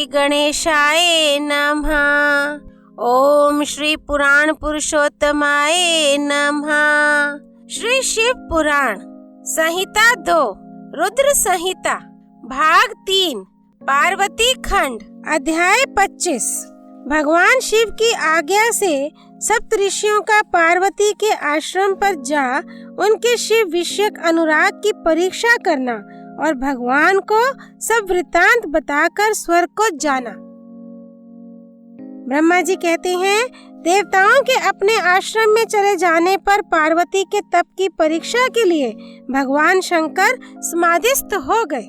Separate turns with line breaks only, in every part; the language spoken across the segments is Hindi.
श्री गणेशाय नमः। ओम श्री पुराण पुरुषोत्तमाय नमः। श्री शिव पुराण संहिता 2 रुद्र संहिता भाग 3 पार्वती खंड अध्याय 25। भगवान शिव की आज्ञा से सप्तऋषियों का पार्वती के आश्रम पर जा उनके शिव विषयक अनुराग की परीक्षा करना और भगवान को सब वृत्तांत बताकर स्वर्ग को जाना। ब्रह्मा जी कहते हैं, देवताओं के अपने आश्रम में चले जाने पर पार्वती के तप की परीक्षा के लिए भगवान शंकर समाधिस्थ हो गए।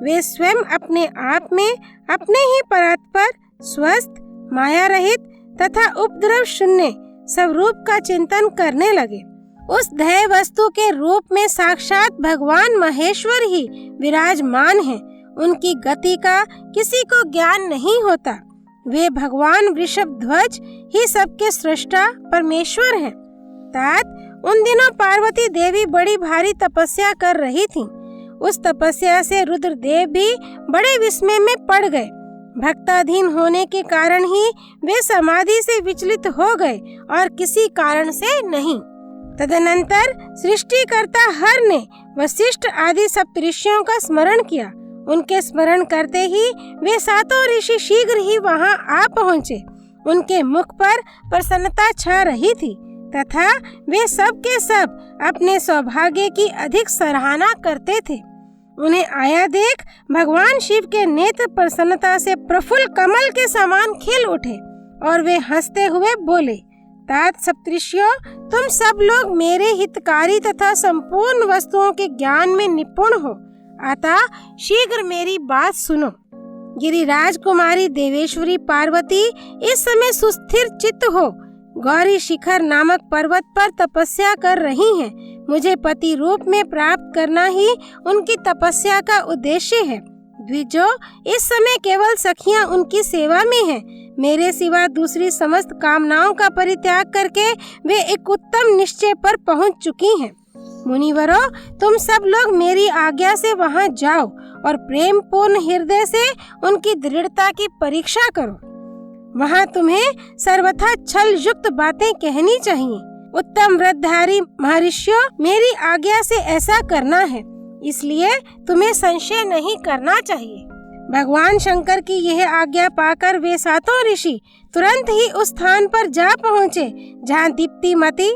वे स्वयं अपने आप में अपने ही परात्पर, स्वस्थ, माया रहित तथा उपद्रव शून्य स्वरूप का चिंतन करने लगे। उस ध्येय वस्तु के रूप में साक्षात भगवान महेश्वर ही विराजमान हैं। उनकी गति का किसी को ज्ञान नहीं होता। वे भगवान वृषभ ध्वज ही सबके सृष्टा परमेश्वर हैं। तात उन दिनों पार्वती देवी बड़ी भारी तपस्या कर रही थीं। उस तपस्या से रुद्रदेव भी बड़े विस्मय में पड़ गए। भक्ताधीन होने के कारण ही वे समाधि से विचलित हो गए और किसी कारण से नहीं। तदनंतर सृष्टिकर्ता हर ने वशिष्ठ आदि सप्तऋषियों का स्मरण किया। उनके स्मरण करते ही वे सातों ऋषि शीघ्र ही वहां आ पहुँचे। उनके मुख पर प्रसन्नता छा रही थी तथा वे सब के सब अपने सौभाग्य की अधिक सराहना करते थे। उन्हें आया देख भगवान शिव के नेत्र प्रसन्नता से प्रफुल्ल कमल के समान खिल उठे और वे हंसते हुए बोले, तात सप्तऋषियों, तुम सब लोग मेरे हितकारी तथा संपूर्ण वस्तुओं के ज्ञान में निपुण हो, अतः शीघ्र मेरी बात सुनो। गिरिराज कुमारी देवेश्वरी पार्वती इस समय सुस्थिर चित्त हो गौरी शिखर नामक पर्वत पर तपस्या कर रही हैं। मुझे पति रूप में प्राप्त करना ही उनकी तपस्या का उद्देश्य है। द्विजो, इस समय केवल सखियां उनकी सेवा में हैं। मेरे सिवा दूसरी समस्त कामनाओं का परित्याग करके वे एक उत्तम निश्चय पर पहुंच चुकी हैं। मुनिवरों, तुम सब लोग मेरी आज्ञा से वहां जाओ और प्रेम पूर्ण हृदय से उनकी दृढ़ता की परीक्षा करो। वहां तुम्हें सर्वथा छल युक्त बातें कहनी चाहिए। उत्तम व्रतधारी महर्षियों, मेरी आज्ञा से ऐसा करना है, इसलिए तुम्हें संशय नहीं करना चाहिए। भगवान शंकर की यह आज्ञा पाकर वे सातों ऋषि तुरंत ही उस स्थान पर जा पहुँचे जहाँ दीप्तिमती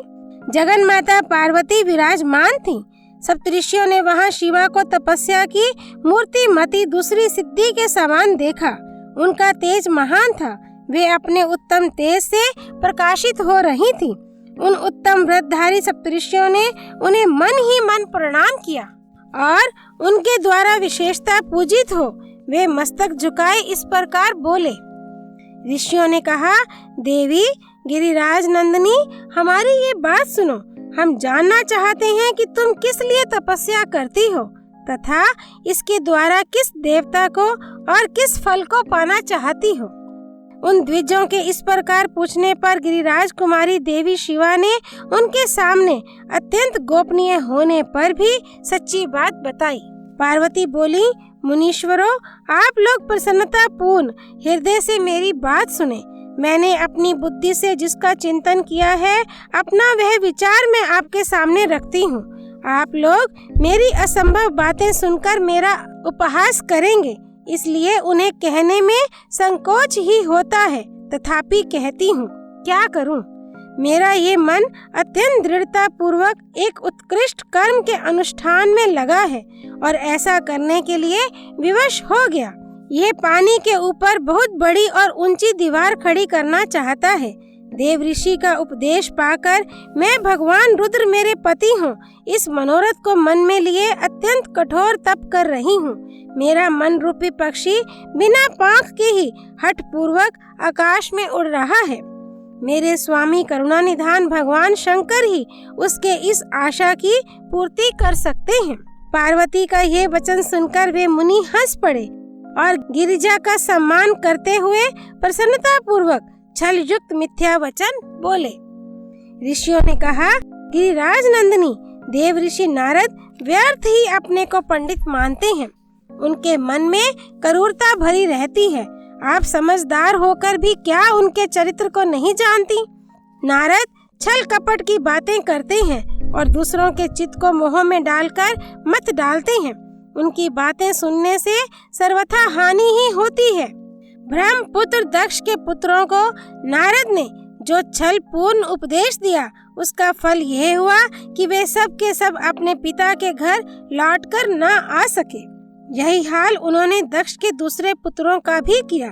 जगन माता पार्वती विराजमान थी। सप्तऋषियों ने वहाँ शिवा को तपस्या की मूर्तिमती दूसरी सिद्धि के समान देखा। उनका तेज महान था। वे अपने उत्तम तेज से प्रकाशित हो रही थी। उन उत्तम व्रतधारी सप्तऋषियों ने उन्हें मन ही मन प्रणाम किया और उनके द्वारा विशेषता पूजित हो वे मस्तक झुकाए इस प्रकार बोले। ऋषियों ने कहा, देवी गिरिराज नंदिनी, हमारी ये बात सुनो। हम जानना चाहते हैं कि तुम किस लिए तपस्या करती हो तथा इसके द्वारा किस देवता को और किस फल को पाना चाहती हो। उन द्विजों के इस प्रकार पूछने पर गिरिराज कुमारी देवी शिवा ने उनके सामने अत्यंत गोपनीय होने पर भी सच्ची बात बताई। पार्वती बोली, मुनीश्वरों, आप लोग प्रसन्नता पूर्ण हृदय से मेरी बात सुने। मैंने अपनी बुद्धि से जिसका चिंतन किया है, अपना वह विचार मैं आपके सामने रखती हूँ। आप लोग मेरी असंभव बातें सुनकर मेरा उपहास करेंगे, इसलिए उन्हें कहने में संकोच ही होता है, तथापि कहती हूँ। क्या करूँ? मेरा ये मन अत्यंत दृढ़ता पूर्वक एक उत्कृष्ट कर्म के अनुष्ठान में लगा है और ऐसा करने के लिए विवश हो गया। ये पानी के ऊपर बहुत बड़ी और ऊंची दीवार खड़ी करना चाहता है। देव ऋषि का उपदेश पाकर मैं भगवान रुद्र मेरे पति हूँ, इस मनोरथ को मन में लिए अत्यंत कठोर तप कर रही हूँ। मेरा मन रूपी पक्षी बिना पांख के ही हठ पूर्वक आकाश में उड़ रहा है। मेरे स्वामी करुणा निधान भगवान शंकर ही उसके इस आशा की पूर्ति कर सकते हैं। पार्वती का ये वचन सुनकर वे मुनि हंस पड़े और गिरिजा का सम्मान करते हुए प्रसन्नता पूर्वक छल युक्त मिथ्या वचन बोले। ऋषियों ने कहा, गिरिराज नंदिनी, देव ऋषि नारद व्यर्थ ही अपने को पंडित मानते हैं। उनके मन में क्रूरता भरी रहती है। आप समझदार होकर भी क्या उनके चरित्र को नहीं जानती? नारद छल कपट की बातें करते हैं और दूसरों के चित्त को मोह में डालकर मत डालते हैं। उनकी बातें सुनने से सर्वथा हानि ही होती है। ब्रह्मपुत्र दक्ष के पुत्रों को नारद ने जो छल पूर्ण उपदेश दिया, उसका फल यह हुआ कि वे सब के सब अपने पिता के घर लौटकर न आ सके। यही हाल उन्होंने दक्ष के दूसरे पुत्रों का भी किया।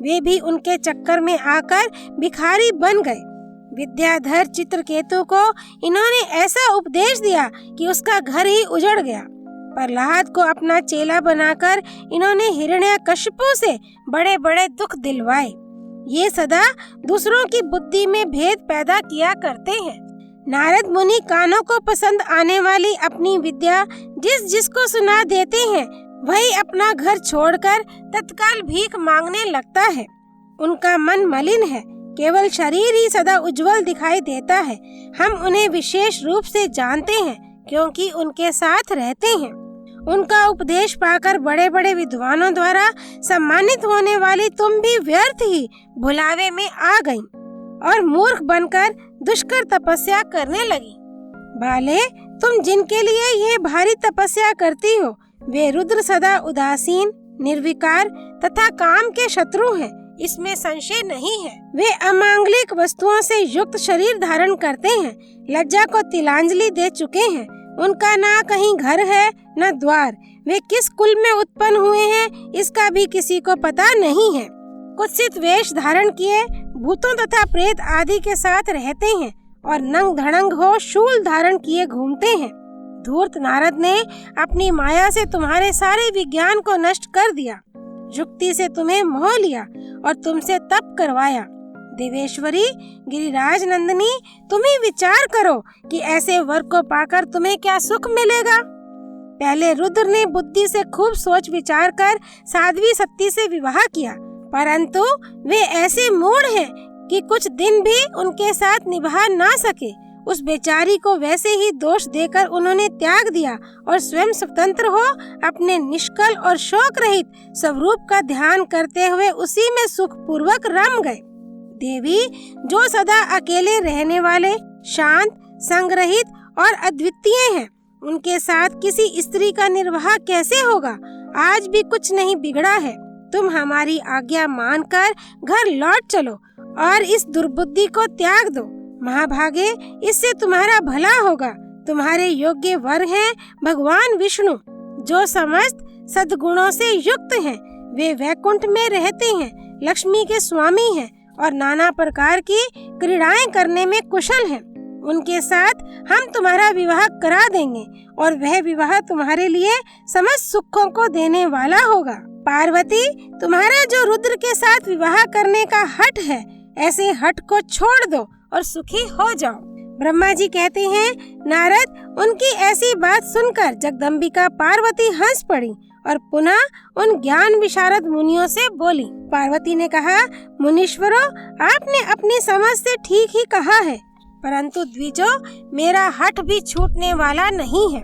वे भी उनके चक्कर में आकर भिखारी बन गए। विद्याधर चित्रकेतु को इन्होंने ऐसा उपदेश दिया कि उसका घर ही उजड़ गया। प्रहलाद को अपना चेला बनाकर इन्होंने हिरण्यकशिपु से बड़े बड़े दुख दिलवाए। ये सदा दूसरों की बुद्धि में भेद पैदा किया करते हैं। नारद मुनि कानों को पसंद आने वाली अपनी विद्या जिस जिसको सुना देते हैं, वही अपना घर छोड़कर तत्काल भीख मांगने लगता है। उनका मन मलिन है, केवल शरीर ही सदा उज्जवल दिखाई देता है। हम उन्हें विशेष रूप से जानते हैं क्योंकि उनके साथ रहते हैं। उनका उपदेश पाकर बड़े बड़े विद्वानों द्वारा सम्मानित होने वाली तुम भी व्यर्थ ही भुलावे में आ गईं और मूर्ख बनकर दुष्कर तपस्या करने लगी। बाले, तुम जिनके लिए ये भारी तपस्या करती हो, वे रुद्र सदा उदासीन, निर्विकार तथा काम के शत्रु हैं, इसमें संशय नहीं है। वे अमांगलिक वस्तुओं से युक्त शरीर धारण करते हैं, लज्जा को तिलांजलि दे चुके हैं। उनका ना कहीं घर है न द्वार। वे किस कुल में उत्पन्न हुए हैं इसका भी किसी को पता नहीं है। कुत्सित वेश धारण किए भूतों तथा प्रेत आदि के साथ रहते हैं और नंग धड़ंग हो शूल धारण किए घूमते हैं। धूर्त नारद ने अपनी माया से तुम्हारे सारे विज्ञान को नष्ट कर दिया। युक्ति से तुम्हें मोह लिया और तुमसे तप करवाया। देवेश्वरी, गिरिराज नंदिनी, तुम ही विचार करो कि ऐसे वर को पाकर तुम्हें क्या सुख मिलेगा। पहले रुद्र ने बुद्धि से खूब सोच विचार कर साध्वी सती से विवाह किया, परंतु वे ऐसे मूढ़ हैं कि कुछ दिन भी उनके साथ निभा ना सके। उस बेचारी को वैसे ही दोष देकर उन्होंने त्याग दिया और स्वयं स्वतंत्र हो अपने निष्कल और शोक रहित स्वरूप का ध्यान करते हुए उसी में सुख पूर्वक रम गए। देवी, जो सदा अकेले रहने वाले, शांत, संग्रहित और अद्वितीय हैं, उनके साथ किसी स्त्री का निर्वाह कैसे होगा? आज भी कुछ नहीं बिगड़ा है। तुम हमारी आज्ञा मानकर घर लौट चलो और इस दुर्बुद्धि को त्याग दो। महाभागे, इससे तुम्हारा भला होगा। तुम्हारे योग्य वर हैं भगवान विष्णु, जो समस्त सद्गुणों से युक्त हैं। वे वैकुंठ में रहते हैं, लक्ष्मी के स्वामी हैं और नाना प्रकार की क्रीड़ाएं करने में कुशल हैं। उनके साथ हम तुम्हारा विवाह करा देंगे और वह विवाह तुम्हारे लिए समस्त सुखों को देने वाला होगा। पार्वती, तुम्हारा जो रुद्र के साथ विवाह करने का हठ है, ऐसे हठ को छोड़ दो और सुखी हो जाओ। ब्रह्मा जी कहते हैं, नारद, उनकी ऐसी बात सुनकर जगदम्बिका पार्वती हंस पड़ी और पुनः उन ज्ञान विशारद मुनियों से बोली। पार्वती ने कहा, मुनीश्वरों, आपने अपनी समझ से ठीक ही कहा है, परंतु द्विजो, मेरा हठ भी छूटने वाला नहीं है।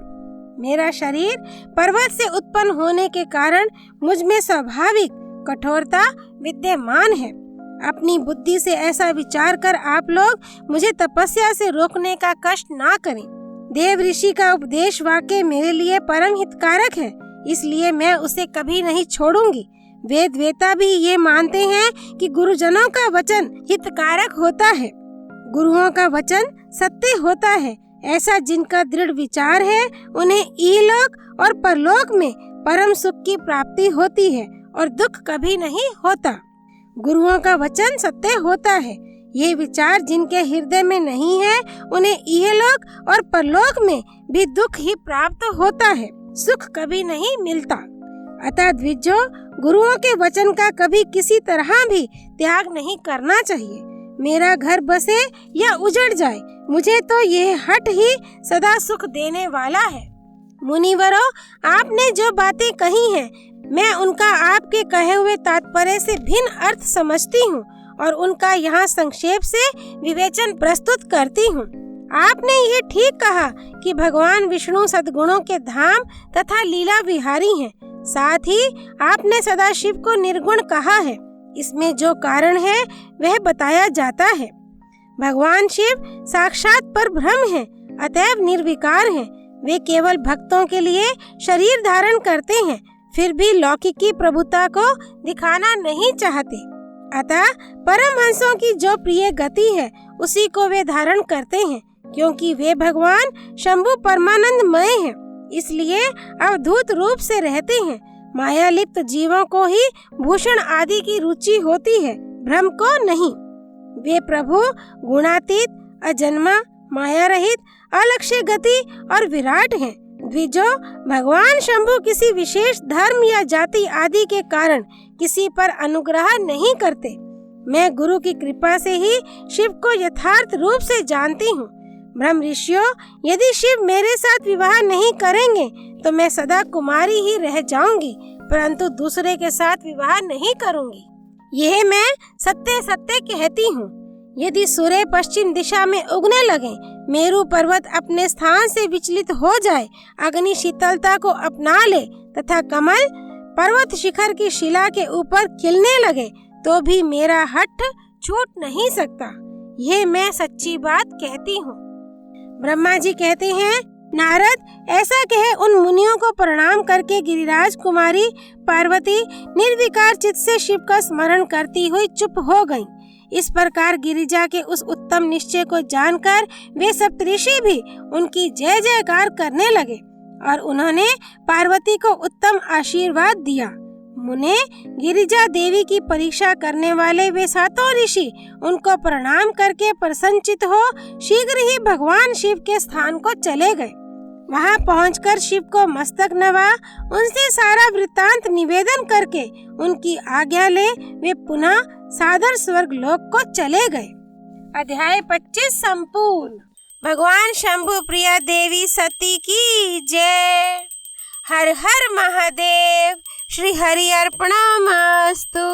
मेरा शरीर पर्वत से उत्पन्न होने के कारण मुझ में स्वाभाविक कठोरता विद्यमान है। अपनी बुद्धि से ऐसा विचार कर आप लोग मुझे तपस्या से रोकने का कष्ट ना करें। देव ऋषि का उपदेश वाकई मेरे लिए परम हितकारक है, इसलिए मैं उसे कभी नहीं छोड़ूंगी। वेद वेता भी ये मानते हैं कि गुरुजनों का वचन हितकारक होता है, गुरुओं का वचन सत्य होता है। ऐसा जिनका दृढ़ विचार है, उन्हें इहलोक और परलोक में परम सुख की प्राप्ति होती है और दुख कभी नहीं होता। गुरुओं का वचन सत्य होता है। ये विचार जिनके हृदय में नहीं है, उन्हें इहलोक और परलोक में भी दुख ही प्राप्त होता है, सुख कभी नहीं मिलता। अतः द्विजो, गुरुओं के वचन का कभी किसी तरह भी त्याग नहीं करना चाहिए। मेरा घर बसे या उजड़ जाए, मुझे तो यह हठ ही सदा सुख देने वाला है। मुनिवरों, आपने जो बातें कही हैं, मैं उनका आपके कहे हुए तात्पर्य से भिन्न अर्थ समझती हूँ और उनका यहाँ संक्षेप से विवेचन प्रस्तुत करती हूँ। आपने ये ठीक कहा कि भगवान विष्णु सद्गुणों के धाम तथा लीला विहारी हैं। साथ ही आपने सदाशिव को निर्गुण कहा है। इसमें जो कारण है वह बताया जाता है। भगवान शिव साक्षात परब्रह्म हैं, अतएव निर्विकार हैं। वे केवल भक्तों के लिए शरीर धारण करते हैं, फिर भी लौकिकी प्रभुता को दिखाना नहीं चाहते। अतः परमहंसों की जो प्रिय गति है उसी को वे धारण करते हैं, क्योंकि वे भगवान शंभु परमानंदमय हैं, इसलिए अवधूत रूप से रहते हैं। माया लिप्त जीवों को ही भूषण आदि की रुचि होती है, ब्रह्म को नहीं। वे प्रभु गुणातीत, अजन्मा, माया रहित, अलक्ष्य गति और विराट हैं। द्विजो, भगवान शंभु किसी विशेष धर्म या जाति आदि के कारण किसी पर अनुग्रह नहीं करते। मैं गुरु की कृपा से ही शिव को यथार्थ रूप से जानती हूँ। ब्रह्म ऋषियों, यदि शिव मेरे साथ विवाह नहीं करेंगे तो मैं सदा कुमारी ही रह जाऊंगी, परंतु दूसरे के साथ विवाह नहीं करूंगी। यह मैं सत्य सत्य कहती हूँ। यदि सूर्य पश्चिम दिशा में उगने लगे, मेरू पर्वत अपने स्थान से विचलित हो जाए, अग्नि शीतलता को अपना ले तथा कमल पर्वत शिखर की शिला के ऊपर खिलने लगे, तो भी मेरा हठ छूट नहीं सकता। यह मैं सच्ची बात कहती हूँ। ब्रह्मा जी कहते हैं, नारद, ऐसा कहे उन मुनियों को प्रणाम करके गिरिराज कुमारी पार्वती निर्विकार चित्त से शिव का स्मरण करती हुई चुप हो गईं। इस प्रकार गिरिजा के उस उत्तम निश्चय को जानकर वे सप्तऋषि भी उनकी जय जयकार करने लगे और उन्होंने पार्वती को उत्तम आशीर्वाद दिया। मुने, गिरिजा देवी की परीक्षा करने वाले वे सातों ऋषि उनको प्रणाम करके प्रसन्नचित हो शीघ्र ही भगवान शिव के स्थान को चले गए। वहां पहुंचकर शिव को मस्तक नवा, उनसे सारा वृत्तांत निवेदन करके उनकी आज्ञा ले वे पुनः सादर स्वर्ग लोक को चले गए। अध्याय 25 संपूर्ण। भगवान शंभु प्रिया देवी सती की जय। हर हर महादेव। श्री हरि अर्पणमस्तु।